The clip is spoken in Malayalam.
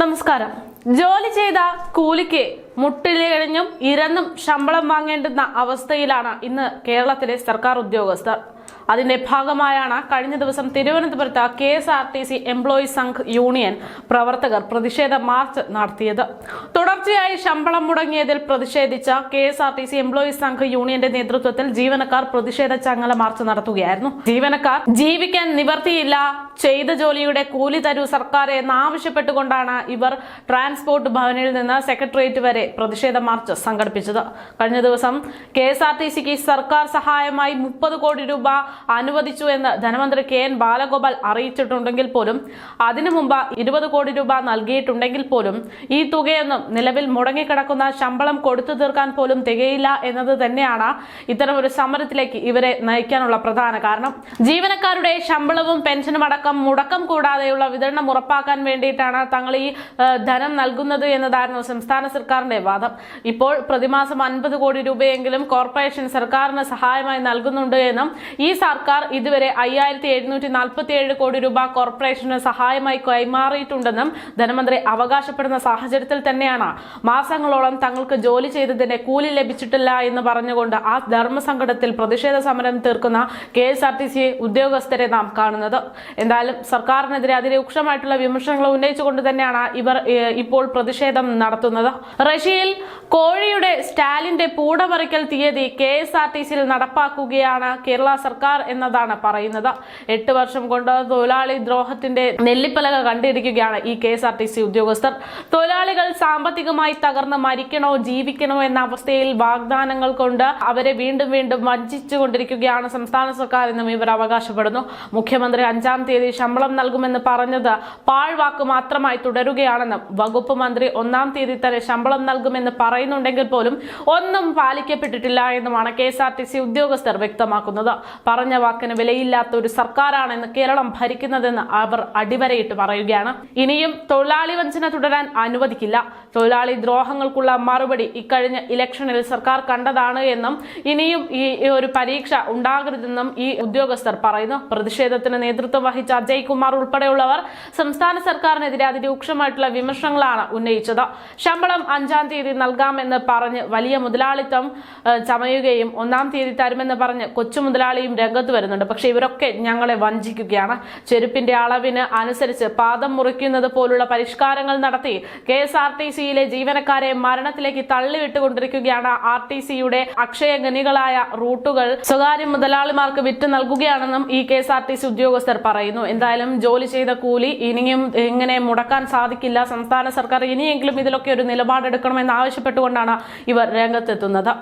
നമസ്കാരം. ജോലി ചെയ്ത കൂലിക്ക് മുട്ടിലിഴഞ്ഞും ഇരന്നും ശമ്പളം വാങ്ങേണ്ടുന്ന അവസ്ഥയിലാണ് ഇന്ന് കേരളത്തിലെ സർക്കാർ ഉദ്യോഗസ്ഥർ. അതിന്റെ ഭാഗമായാണ് കഴിഞ്ഞ ദിവസം തിരുവനന്തപുരത്ത് KSRTC എംപ്ലോയീസ് സംഘ് യൂണിയൻ പ്രവർത്തകർ പ്രതിഷേധ മാർച്ച് നടത്തിയത്. തുടർച്ചയായി ശമ്പളം മുടങ്ങിയതിൽ പ്രതിഷേധിച്ച KSRTC എംപ്ലോയീസ് സംഘ് യൂണിയന്റെ നേതൃത്വത്തിൽ ജീവനക്കാർ പ്രതിഷേധ ചങ്ങല മാർച്ച് നടത്തുകയായിരുന്നു. ജീവനക്കാർ ജീവിക്കാൻ നിവർത്തിയില്ല, ചെയ്ത ജോലിയുടെ കൂലി തരൂ സർക്കാർ എന്നാവശ്യപ്പെട്ടുകൊണ്ടാണ് ഇവർ ട്രാൻസ്പോർട്ട് ഭവനിൽ നിന്ന് സെക്രട്ടേറിയറ്റ് വരെ പ്രതിഷേധ മാർച്ച് സംഘടിപ്പിച്ചത്. കഴിഞ്ഞ ദിവസം KSRTCക്ക് സർക്കാർ സഹായമായി 30 കോടി രൂപ അനുവദിച്ചു എന്ന് ധനമന്ത്രി KN ബാലഗോപാൽ അറിയിച്ചിട്ടുണ്ടെങ്കിൽ പോലും അതിനു മുമ്പ് 20 കോടി രൂപ നൽകിയിട്ടുണ്ടെങ്കിൽ പോലും ഈ തുകയൊന്നും നിലവിൽ മുടങ്ങിക്കിടക്കുന്ന ശമ്പളം കൊടുത്തു തീർക്കാൻ പോലും തികയില്ല എന്നത് തന്നെയാണ് ഇത്തരം ഒരു സമരത്തിലേക്ക് ഇവരെ നയിക്കാനുള്ള പ്രധാന കാരണം. ജീവനക്കാരുടെ ശമ്പളവും പെൻഷനും അടക്കം മുടക്കം കൂടാതെയുള്ള വിതരണം ഉറപ്പാക്കാൻ വേണ്ടിയിട്ടാണ് തങ്ങൾ ഈ ധനം നൽകുന്നത് എന്നതായിരുന്നു സംസ്ഥാന സർക്കാരിന്റെ വാദം. ഇപ്പോൾ പ്രതിമാസം 50 കോടി രൂപയെങ്കിലും കോർപ്പറേഷൻ സർക്കാരിന് സഹായമായി നൽകുന്നുണ്ട് എന്നും ഈ സർക്കാർ ഇതുവരെ 5747 കോടി രൂപ കോർപ്പറേഷന് സഹായമായി കൈമാറിയിട്ടുണ്ടെന്നും ധനമന്ത്രി അവകാശപ്പെടുന്ന സാഹചര്യത്തിൽ തന്നെയാണ് മാസങ്ങളോളം തങ്ങൾക്ക് ജോലി ചെയ്തതിന്റെ കൂലി ലഭിച്ചിട്ടില്ല എന്ന് പറഞ്ഞുകൊണ്ട് ആ ധർമ്മസങ്കടത്തിൽ പ്രതിഷേധ സമരം തീർക്കുന്ന KSRTC ഉദ്യോഗസ്ഥരെ നാം കാണുന്നത്. എന്തായാലും സർക്കാരിനെതിരെ അതിരൂക്ഷമായിട്ടുള്ള വിമർശനങ്ങൾ ഉന്നയിച്ചുകൊണ്ട് തന്നെയാണ് ഇവർ ഇപ്പോൾ പ്രതിഷേധം നടത്തുന്നത്. റഷ്യയിൽ കോഴിയുടെ സ്റ്റാലിന്റെ പൂടമറിക്കൽ തീയതി KSRTCയിൽ നടപ്പാക്കുകയാണ് കേരള സർക്കാർ എന്നതാണ് പറയുന്നത്. 8 വർഷം കൊണ്ട് തൊഴിലാളി ദ്രോഹത്തിന്റെ നെല്ലിപ്പലക കണ്ടിരിക്കുകയാണ് ഈ KSRTC ഉദ്യോഗസ്ഥർ. തൊഴിലാളികൾ സാമ്പത്തികമായി തകർന്ന് മരിക്കണോ ജീവിക്കണോ എന്ന അവസ്ഥയിൽ വാഗ്ദാനങ്ങൾ കൊണ്ട് അവരെ വീണ്ടും വീണ്ടും വഞ്ചിച്ചുകൊണ്ടിരിക്കുകയാണ് സംസ്ഥാന സർക്കാർ എന്നും ഇവർ അവകാശപ്പെടുന്നു. മുഖ്യമന്ത്രി 5-ാം തീയതി ശമ്പളം നൽകുമെന്ന് പറഞ്ഞത് പാഴ്വാക്ക് മാത്രമായി തുടരുകയാണെന്നും വകുപ്പ് മന്ത്രി 1-ാം തീയതി തന്നെ ശമ്പളം നൽകുമെന്ന് പറയുന്നുണ്ടെങ്കിൽ പോലും ഒന്നും പാലിക്കപ്പെട്ടിട്ടില്ല എന്നുമാണ് KSRTC ഉദ്യോഗസ്ഥർ വ്യക്തമാക്കുന്നത്. പറഞ്ഞ വാക്കിന് വിലയില്ലാത്ത ഒരു സർക്കാരാണെന്ന് കേരളം ഭരിക്കുന്നതെന്ന് അവർ അടിവരയിട്ട് പറയുകയാണ്. ഇനിയും തൊഴിലാളി വഞ്ചന തുടരാൻ അനുവദിക്കില്ല. തൊഴിലാളി ദ്രോഹങ്ങൾക്കുള്ള മറുപടി ഇക്കഴിഞ്ഞ ഇലക്ഷനിൽ സർക്കാർ കണ്ടതാണ് എന്നും ഇനിയും ഈ ഒരു പരീക്ഷ ഉണ്ടാകരുതെന്നും ഈ ഉദ്യോഗസ്ഥർ പറയുന്നു. പ്രതിഷേധത്തിന് നേതൃത്വം വഹിച്ച അജയ് കുമാർ ഉൾപ്പെടെയുള്ളവർ സംസ്ഥാന സർക്കാരിനെതിരെ അതിരൂക്ഷമായിട്ടുള്ള വിമർശനങ്ങളാണ് ഉന്നയിച്ചത്. ശമ്പളം 5-ാം തീയതി നൽകാമെന്ന് പറഞ്ഞ് വലിയ മുതലാളിത്തം ചമയുകയും 1-ാം തീയതി തരുമെന്ന് പറഞ്ഞ് കൊച്ചു മുതലാളിയും രംഗത്ത് വരുന്നുണ്ട്. പക്ഷെ ഇവരൊക്കെ ഞങ്ങളെ വഞ്ചിക്കുകയാണ്. ചെരുപ്പിന്റെ അളവിന് അനുസരിച്ച് പാദം മുറിക്കുന്നത് പോലുള്ള പരിഷ്കാരങ്ങൾ നടത്തി KSRTCയിലെ ജീവനക്കാരെ മരണത്തിലേക്ക് തള്ളിവിട്ടുകൊണ്ടിരിക്കുകയാണ്. RTCയുടെ അക്ഷയഗനികളായ റൂട്ടുകൾ സ്വകാര്യ മുതലാളിമാർക്ക് വിറ്റ് നൽകുകയാണെന്നും ഈ KSRTC ഉദ്യോഗസ്ഥർ പറയുന്നു. എന്തായാലും ജോലി ചെയ്ത കൂലി ഇനിയും ഇങ്ങനെ മുടക്കാൻ സാധിക്കില്ല. സംസ്ഥാന സർക്കാർ ഇനിയെങ്കിലും ഇതിലൊക്കെ ഒരു നിലപാടെടുക്കണമെന്ന് ആവശ്യപ്പെട്ടുകൊണ്ടാണ് ഇവർ രംഗത്തെത്തുന്നത്.